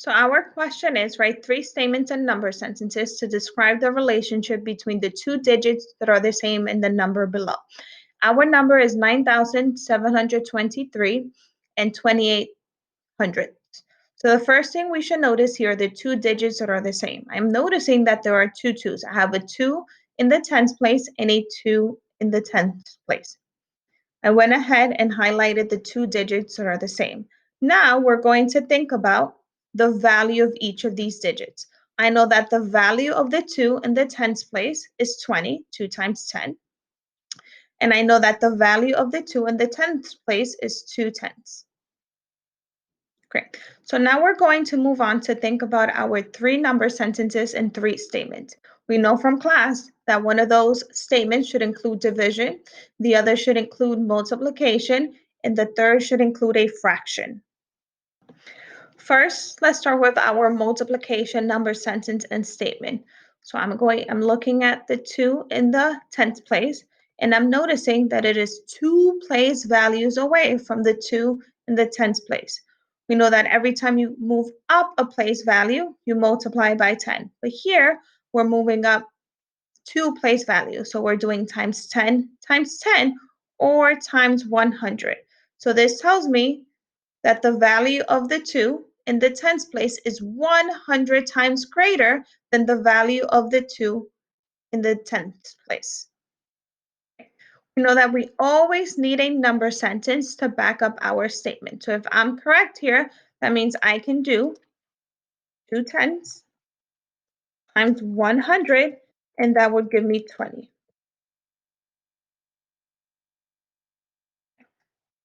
So our question is, write 3 statements and number sentences to describe the relationship between the two digits that are the same in the number below. Our number is 9,723 and 2,800. So the first thing we should notice here are the two digits that are the same. I'm noticing that there are two twos. I have a 2 in the tens place and a 2 in the tenths place. I went ahead and highlighted the two digits that are the same. Now we're going to think about the value of each of these digits. I know that the value of the 2 in the tens place is 20, 2 times 10. And I know that the value of the 2 in the tenths place is 2 tenths. Great. So now we're going to move on to think about our 3 number sentences and 3 statements. We know from class that one of those statements should include division, the other should include multiplication, and the third should include a fraction. First, let's start with our multiplication number sentence and statement. So I'm looking at the 2 in the tenths place, and I'm noticing that it is 2 place values away from the 2 in the tenths place. We know that every time you move up a place value, you multiply by 10. But here, we're moving up 2 place values. So we're doing times 10 or times 100. So this tells me that the value of the 2 in the tens place is 100 times greater than the value of the 2 in the tenths place. We know that we always need a number sentence to back up our statement. So if I'm correct here, that means I can do 2 tenths times 100, and that would give me 20.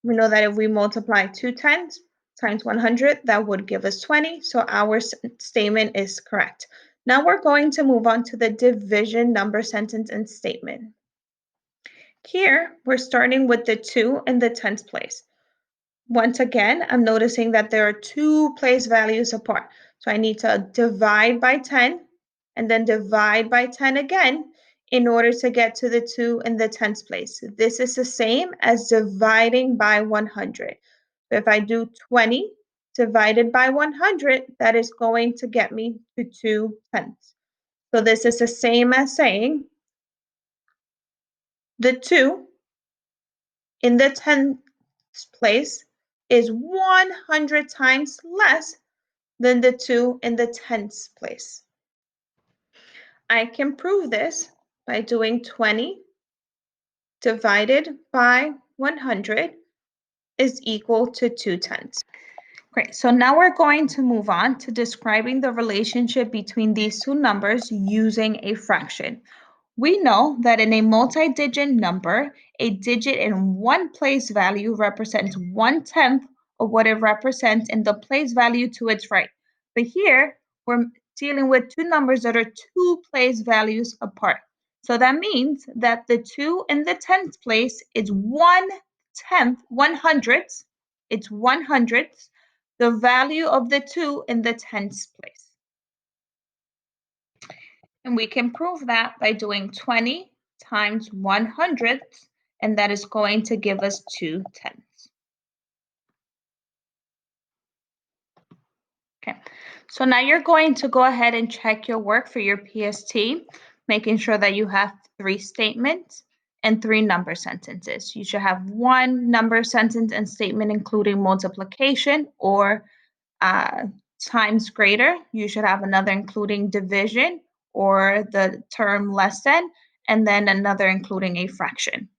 We know that if we multiply 2 tenths times 100, that would give us 20. So our statement is correct. Now we're going to move on to the division number sentence and statement. Here, we're starting with the 2 in the tens place. Once again, I'm noticing that there are 2 place values apart. So I need to divide by 10 and then divide by 10 again in order to get to the 2 in the tens place. This is the same as dividing by 100. So if I do 20 divided by 100, that is going to get me to 2 tenths. So this is the same as saying the 2 in the tenths place is 100 times less than the 2 in the tenths place. I can prove this by doing 20 divided by 100 is equal to 2 tenths. Great, so now we're going to move on to describing the relationship between these two numbers using a fraction. We know that in a multi-digit number, a digit in one place value represents 1/10 of what it represents in the place value to its right. But here, we're dealing with two numbers that are 2 place values apart. So that means that the 2 in the tenths place is 1/10, 1/100th, it's 1/100th, the value of the 2 in the tenths place. And we can prove that by doing 20 times 100, and that is going to give us 2 tenths. Okay, so now you're going to go ahead and check your work for your PST, making sure that you have 3 statements and 3 number sentences. You should have 1 number sentence and statement including multiplication or times greater. You should have another including division or the term less than, and then another including a fraction.